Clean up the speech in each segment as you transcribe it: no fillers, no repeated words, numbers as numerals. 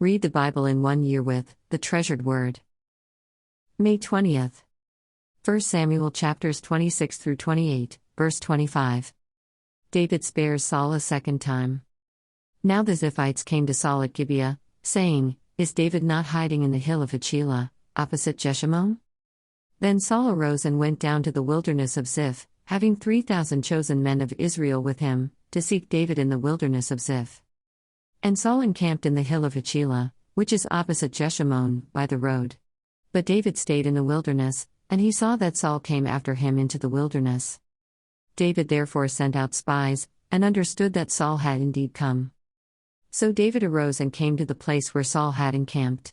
Read the Bible in 1 year with the Treasured Word. May 20th. 1 Samuel chapters 26 through 28, verse 25. David spares Saul a second time. Now the Ziphites came to Saul at Gibeah, saying, "Is David not hiding in the hill of Hachilah, opposite Jeshimon?" Then Saul arose and went down to the wilderness of Ziph, having 3,000 chosen men of Israel with him, to seek David in the wilderness of Ziph. And Saul encamped in the hill of Hachilah, which is opposite Jeshimon, by the road. But David stayed in the wilderness, and he saw that Saul came after him into the wilderness. David therefore sent out spies, and understood that Saul had indeed come. So David arose and came to the place where Saul had encamped.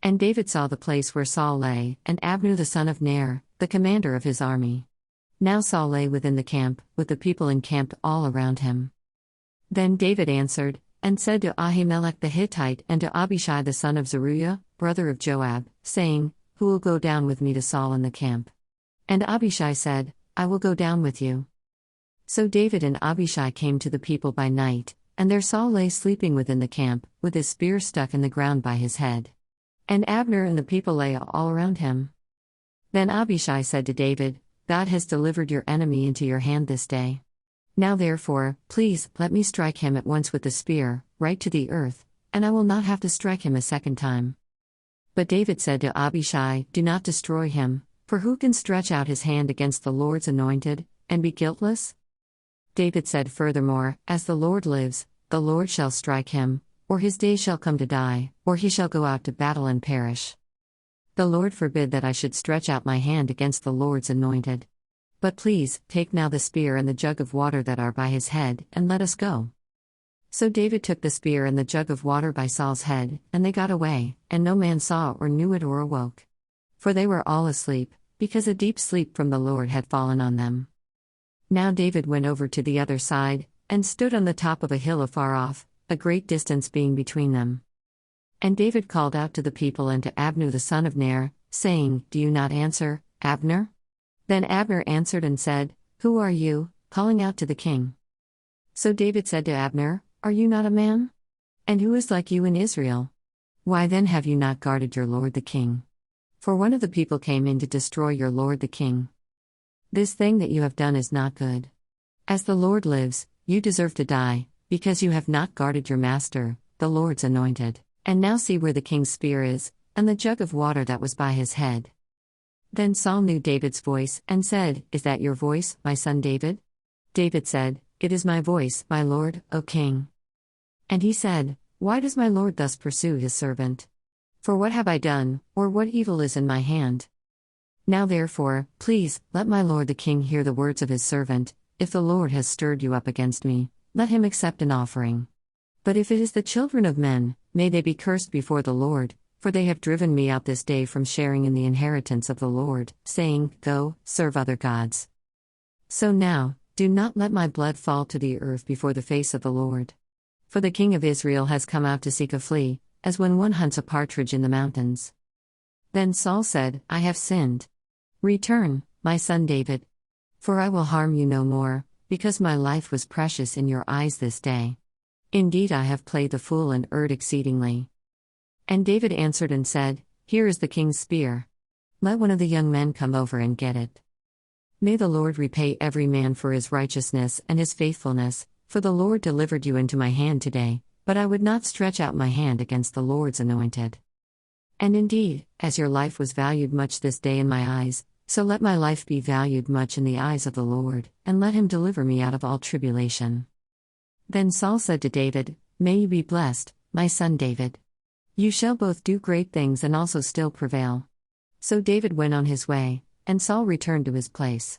And David saw the place where Saul lay, and Abner the son of Ner, the commander of his army. Now Saul lay within the camp, with the people encamped all around him. Then David answered, and said to Ahimelech the Hittite and to Abishai the son of Zeruiah, brother of Joab, saying, "Who will go down with me to Saul in the camp?" And Abishai said, "I will go down with you." So David and Abishai came to the people by night, and there Saul lay sleeping within the camp, with his spear stuck in the ground by his head. And Abner and the people lay all around him. Then Abishai said to David, "God has delivered your enemy into your hand this day. Now therefore, please, let me strike him at once with the spear, right to the earth, and I will not have to strike him a second time." But David said to Abishai, "Do not destroy him, for who can stretch out his hand against the Lord's anointed, and be guiltless?" David said furthermore, "As the Lord lives, the Lord shall strike him, or his day shall come to die, or he shall go out to battle and perish. The Lord forbid that I should stretch out my hand against the Lord's anointed. But please, take now the spear and the jug of water that are by his head, and let us go." So David took the spear and the jug of water by Saul's head, and they got away, and no man saw or knew it or awoke. For they were all asleep, because a deep sleep from the Lord had fallen on them. Now David went over to the other side, and stood on the top of a hill afar off, a great distance being between them. And David called out to the people and to Abner the son of Ner, saying, "Do you not answer, Abner?" Then Abner answered and said, "Who are you, calling out to the king?" So David said to Abner, "Are you not a man? And who is like you in Israel? Why then have you not guarded your lord the king? For one of the people came in to destroy your lord the king. This thing that you have done is not good. As the Lord lives, you deserve to die, because you have not guarded your master, the Lord's anointed. And now see where the king's spear is, and the jug of water that was by his head." Then Saul knew David's voice, and said, "Is that your voice, my son David?" David said, "It is my voice, my lord, O king." And he said, "Why does my lord thus pursue his servant? For what have I done, or what evil is in my hand? Now therefore, please, let my lord the king hear the words of his servant. If the Lord has stirred you up against me, let him accept an offering. But if it is the children of men, may they be cursed before the Lord, for they have driven me out this day from sharing in the inheritance of the Lord, saying, 'Go, serve other gods.' So now, do not let my blood fall to the earth before the face of the Lord. For the king of Israel has come out to seek a flea, as when one hunts a partridge in the mountains." Then Saul said, "I have sinned. Return, my son David. For I will harm you no more, because my life was precious in your eyes this day. Indeed I have played the fool and erred exceedingly." And David answered and said, "Here is the king's spear. Let one of the young men come over and get it. May the Lord repay every man for his righteousness and his faithfulness, for the Lord delivered you into my hand today, but I would not stretch out my hand against the Lord's anointed. And indeed, as your life was valued much this day in my eyes, so let my life be valued much in the eyes of the Lord, and let him deliver me out of all tribulation." Then Saul said to David, "May you be blessed, my son David. You shall both do great things and also still prevail." So David went on his way, and Saul returned to his place.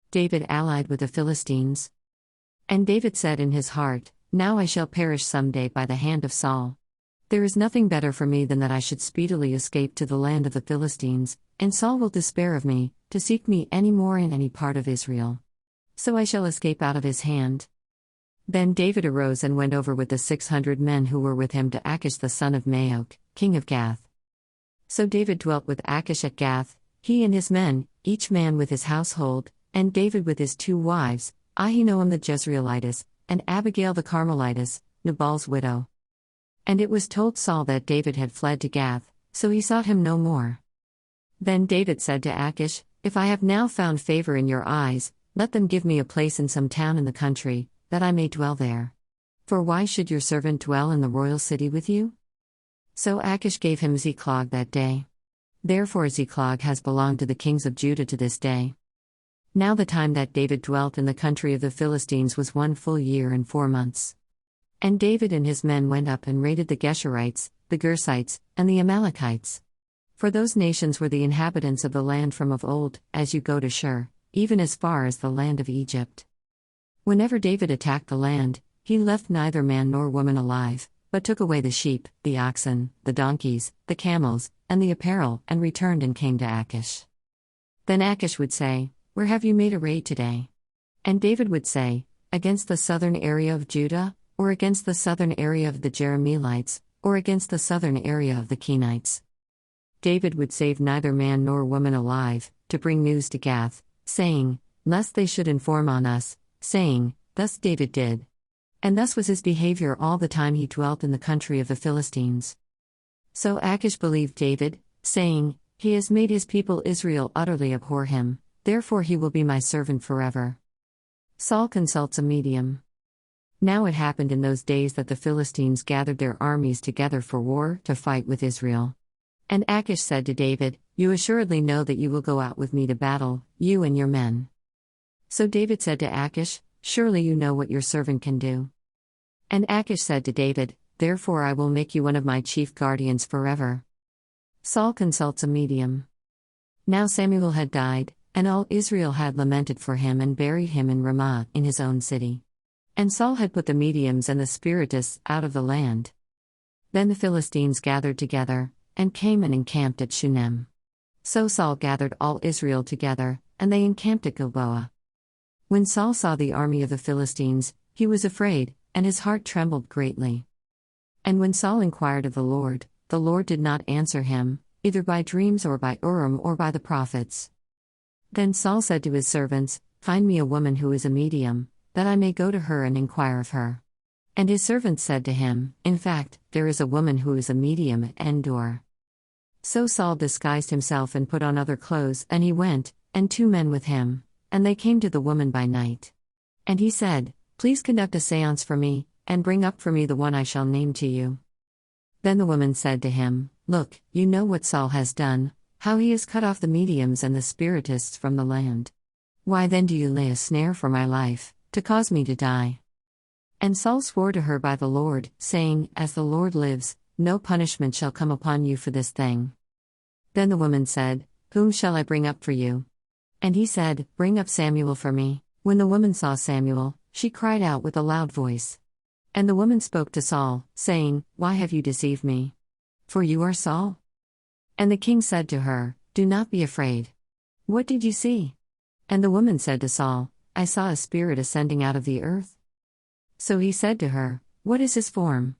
David allied with the Philistines. And David said in his heart, "Now I shall perish some day by the hand of Saul. There is nothing better for me than that I should speedily escape to the land of the Philistines, and Saul will despair of me, to seek me any more in any part of Israel. So I shall escape out of his hand." Then David arose and went over with the 600 men who were with him to Achish the son of Maok, king of Gath. So David dwelt with Achish at Gath, he and his men, each man with his household, and David with his 2 wives, Ahinoam the Jezreelitess, and Abigail the Carmelitess, Nabal's widow. And it was told Saul that David had fled to Gath, so he sought him no more. Then David said to Achish, "If I have now found favor in your eyes, let them give me a place in some town in the country, that I may dwell there. For why should your servant dwell in the royal city with you?" So Achish gave him Ziklag that day. Therefore Ziklag has belonged to the kings of Judah to this day. Now the time that David dwelt in the country of the Philistines was 1 full year and 4 months. And David and his men went up and raided the Geshurites, the Gersites, and the Amalekites. For those nations were the inhabitants of the land from of old, as you go to Shur, even as far as the land of Egypt. Whenever David attacked the land, he left neither man nor woman alive, but took away the sheep, the oxen, the donkeys, the camels, and the apparel, and returned and came to Achish. Then Achish would say, "Where have you made a raid today?" And David would say, "Against the southern area of Judah, or against the southern area of the Jerahmeelites, or against the southern area of the Kenites." David would save neither man nor woman alive, to bring news to Gath, saying, "Lest they should inform on us," saying, "Thus David did." And thus was his behavior all the time he dwelt in the country of the Philistines. So Achish believed David, saying, "He has made his people Israel utterly abhor him, therefore he will be my servant forever." Saul consults a medium. Now it happened in those days that the Philistines gathered their armies together for war to fight with Israel. And Achish said to David, "You assuredly know that you will go out with me to battle, you and your men." So David said to Achish, "Surely you know what your servant can do." And Achish said to David, "Therefore I will make you one of my chief guardians forever." Saul consults a medium. Now Samuel had died, and all Israel had lamented for him and buried him in Ramah, in his own city. And Saul had put the mediums and the spiritists out of the land. Then the Philistines gathered together, and came and encamped at Shunem. So Saul gathered all Israel together, and they encamped at Gilboa. When Saul saw the army of the Philistines, he was afraid, and his heart trembled greatly. And when Saul inquired of the Lord did not answer him, either by dreams or by Urim or by the prophets. Then Saul said to his servants, "Find me a woman who is a medium, that I may go to her and inquire of her." And his servants said to him, "In fact, there is a woman who is a medium at Endor." So Saul disguised himself and put on other clothes, and he went, and 2 men with him, and they came to the woman by night. And he said, "Please conduct a séance for me, and bring up for me the one I shall name to you." Then the woman said to him, "Look, you know what Saul has done, how he has cut off the mediums and the spiritists from the land. Why then do you lay a snare for my life, to cause me to die?" And Saul swore to her by the Lord, saying, "As the Lord lives, no punishment shall come upon you for this thing." Then the woman said, "Whom shall I bring up for you?" And he said, "Bring up Samuel for me." When the woman saw Samuel, she cried out with a loud voice. And the woman spoke to Saul, saying, "Why have you deceived me? For you are Saul?" And the king said to her, "Do not be afraid. What did you see?" And the woman said to Saul, "I saw a spirit ascending out of the earth." So he said to her, "What is his form?"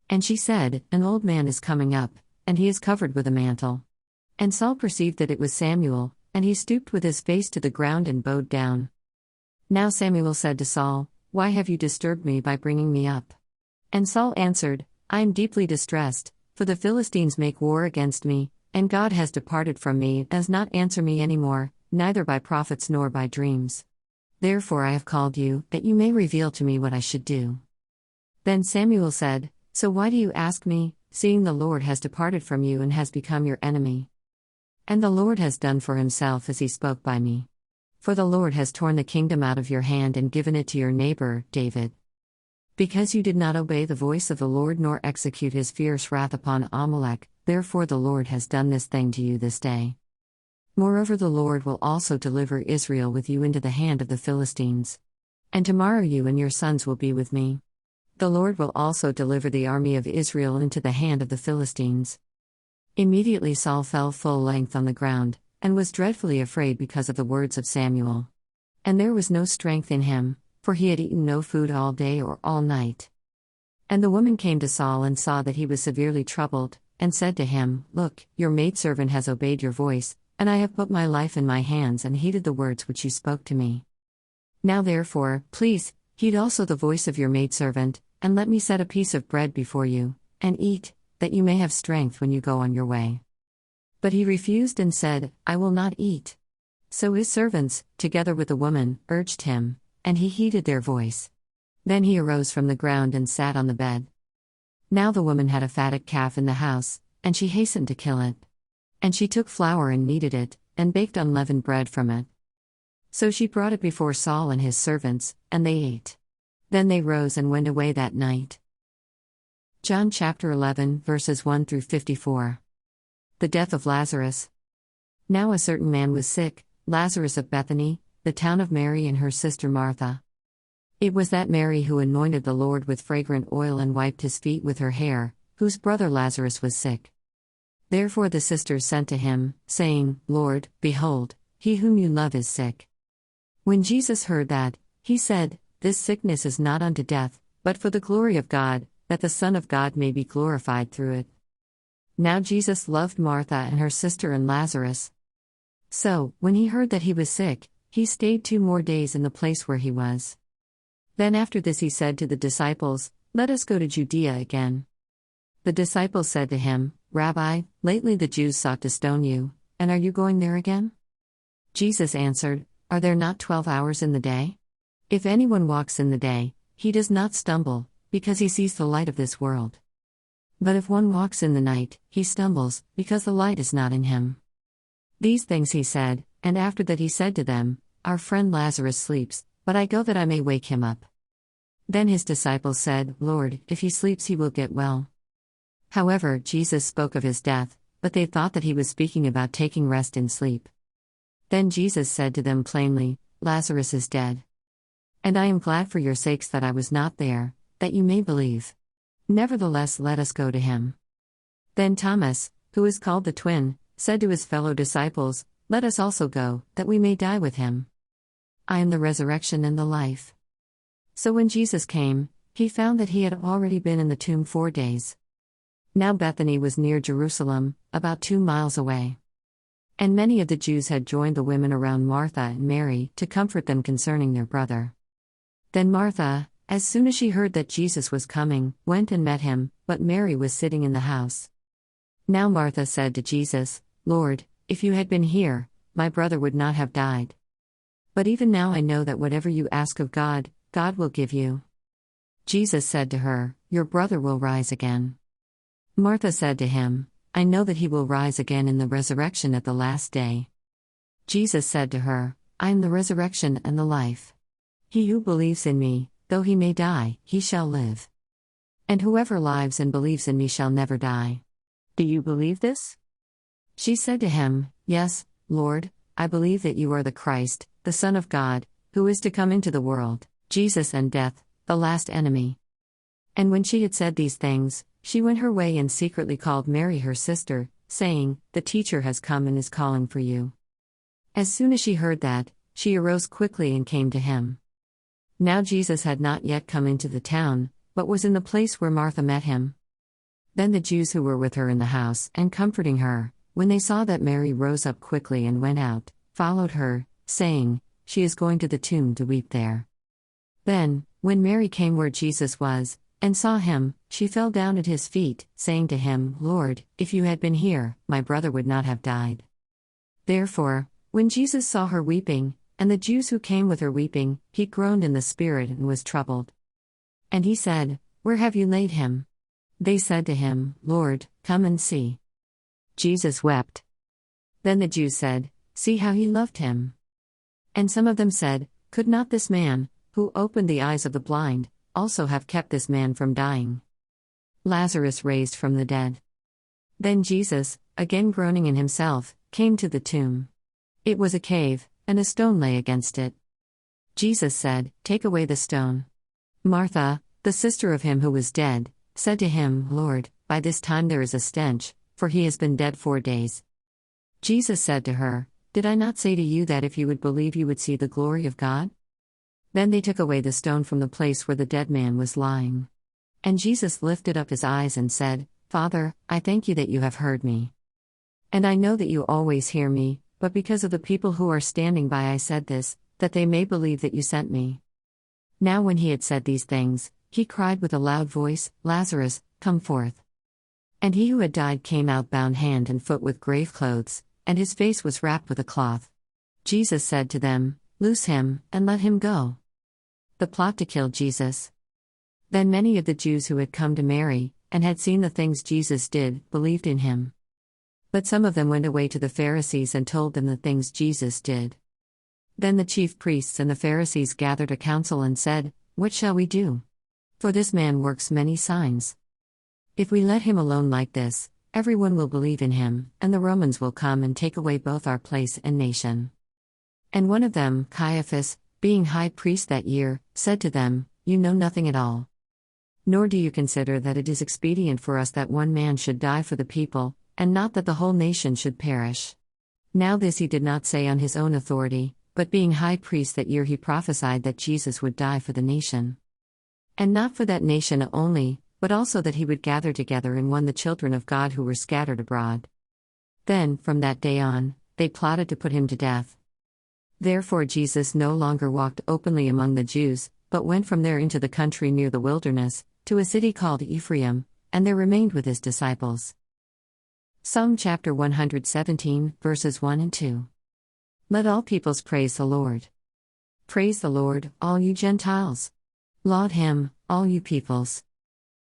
And she said, "An old man is coming up, and he is covered with a mantle." And Saul perceived that it was Samuel, and he stooped with his face to the ground and bowed down. Now Samuel said to Saul, "Why have you disturbed me by bringing me up?" And Saul answered, "I am deeply distressed, for the Philistines make war against me, and God has departed from me and does not answer me any more, neither by prophets nor by dreams. Therefore I have called you, that you may reveal to me what I should do." Then Samuel said, "So why do you ask me, seeing the Lord has departed from you and has become your enemy? And the Lord has done for himself as he spoke by me. For the Lord has torn the kingdom out of your hand and given it to your neighbor, David. Because you did not obey the voice of the Lord nor execute his fierce wrath upon Amalek, therefore the Lord has done this thing to you this day. Moreover, the Lord will also deliver Israel with you into the hand of the Philistines. And tomorrow you and your sons will be with me. The Lord will also deliver the army of Israel into the hand of the Philistines." Immediately Saul fell full length on the ground, and was dreadfully afraid because of the words of Samuel. And there was no strength in him, for he had eaten no food all day or all night. And the woman came to Saul and saw that he was severely troubled, and said to him, "Look, your maidservant has obeyed your voice, and I have put my life in my hands and heeded the words which you spoke to me. Now therefore, please, heed also the voice of your maidservant, and let me set a piece of bread before you, and eat, that you may have strength when you go on your way." But he refused and said, "I will not eat." So his servants, together with the woman, urged him, and he heeded their voice. Then he arose from the ground and sat on the bed. Now the woman had a fatted calf in the house, and she hastened to kill it. And she took flour and kneaded it, and baked unleavened bread from it. So she brought it before Saul and his servants, and they ate. Then they rose and went away that night. John chapter 11, verses 1 through 54. The death of Lazarus. Now a certain man was sick, Lazarus of Bethany, the town of Mary and her sister Martha. It was that Mary who anointed the Lord with fragrant oil and wiped his feet with her hair, whose brother Lazarus was sick. Therefore the sisters sent to him, saying, "Lord, behold, he whom you love is sick." When Jesus heard that, he said, "This sickness is not unto death, but for the glory of God, that the Son of God may be glorified through it." Now Jesus loved Martha and her sister and Lazarus. So, when he heard that he was sick, he stayed 2 more days in the place where he was. Then after this he said to the disciples, "Let us go to Judea again." The disciples said to him, "Rabbi, lately the Jews sought to stone you, and are you going there again?" Jesus answered, "Are there not 12 hours in the day? If anyone walks in the day, he does not stumble, because he sees the light of this world. But if one walks in the night, he stumbles, because the light is not in him." These things he said, and after that he said to them, "Our friend Lazarus sleeps, but I go that I may wake him up." Then his disciples said, "Lord, if he sleeps he will get well." However, Jesus spoke of his death, but they thought that he was speaking about taking rest in sleep. Then Jesus said to them plainly, "Lazarus is dead. And I am glad for your sakes that I was not there, that you may believe. Nevertheless, let us go to him." Then Thomas, who is called the twin, said to his fellow disciples, "Let us also go, that we may die with him. I am the resurrection and the life." So when Jesus came, he found that he had already been in the tomb 4 days. Now Bethany was near Jerusalem, about 2 miles away. And many of the Jews had joined the women around Martha and Mary to comfort them concerning their brother. Then Martha, as soon as she heard that Jesus was coming, went and met him, but Mary was sitting in the house. Now Martha said to Jesus, "Lord, if you had been here, my brother would not have died. But even now I know that whatever you ask of God, God will give you." Jesus said to her, "Your brother will rise again." Martha said to him, "I know that he will rise again in the resurrection at the last day." Jesus said to her, "I am the resurrection and the life. He who believes in me, though he may die, he shall live. And whoever lives and believes in me shall never die. Do you believe this?" She said to him, "Yes, Lord, I believe that you are the Christ, the Son of God, who is to come into the world, Jesus and death, the last enemy." And when she had said these things, she went her way and secretly called Mary her sister, saying, "The teacher has come and is calling for you." As soon as she heard that, she arose quickly and came to him. Now Jesus had not yet come into the town, but was in the place where Martha met him. Then the Jews who were with her in the house and comforting her, when they saw that Mary rose up quickly and went out, followed her, saying, "She is going to the tomb to weep there." Then, when Mary came where Jesus was, and saw him, she fell down at his feet, saying to him, "Lord, if you had been here, my brother would not have died." Therefore, when Jesus saw her weeping, and the Jews who came with her weeping, he groaned in the spirit and was troubled. And he said, "Where have you laid him?" They said to him, "Lord, come and see." Jesus wept. Then the Jews said, "See how he loved him." And some of them said, "Could not this man, who opened the eyes of the blind, also have kept this man from dying?" Lazarus raised from the dead. Then Jesus, again groaning in himself, came to the tomb. It was a cave, and a stone lay against it. Jesus said, "Take away the stone." Martha, the sister of him who was dead, said to him, "Lord, by this time there is a stench, for he has been dead 4 days." Jesus said to her, "Did I not say to you that if you would believe you would see the glory of God?" Then they took away the stone from the place where the dead man was lying. And Jesus lifted up his eyes and said, "Father, I thank you that you have heard me. And I know that you always hear me, but because of the people who are standing by I said this, that they may believe that you sent me." Now when he had said these things, he cried with a loud voice, "Lazarus, come forth." And he who had died came out bound hand and foot with grave clothes, and his face was wrapped with a cloth. Jesus said to them, "Loose him, and let him go." The plot to kill Jesus. Then many of the Jews who had come to Mary, and had seen the things Jesus did, believed in him. But some of them went away to the Pharisees and told them the things Jesus did. Then the chief priests and the Pharisees gathered a council and said, "What shall we do? For this man works many signs. If we let him alone like this, everyone will believe in him, and the Romans will come and take away both our place and nation." And one of them, Caiaphas, being high priest that year, said to them, "You know nothing at all. Nor do you consider that it is expedient for us that one man should die for the people, and not that the whole nation should perish." Now this he did not say on his own authority, but being high priest that year he prophesied that Jesus would die for the nation. And not for that nation only, but also that he would gather together in one the children of God who were scattered abroad. Then, from that day on, they plotted to put him to death. Therefore Jesus no longer walked openly among the Jews, but went from there into the country near the wilderness, to a city called Ephraim, and there remained with his disciples. Psalm chapter 117, verses 1 and 2. Let all peoples praise the Lord. Praise the Lord, all you Gentiles. Laud him, all you peoples.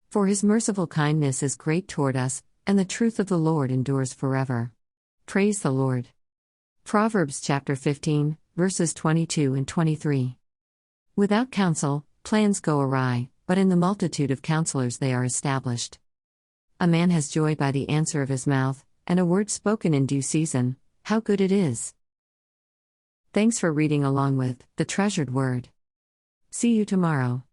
For his merciful kindness is great toward us, and the truth of the Lord endures forever. Praise the Lord. Proverbs chapter 15, verses 22 and 23. Without counsel, plans go awry, but in the multitude of counselors they are established. A man has joy by the answer of his mouth, and a word spoken in due season, how good it is. Thanks for reading along with The Treasured Word. See you tomorrow.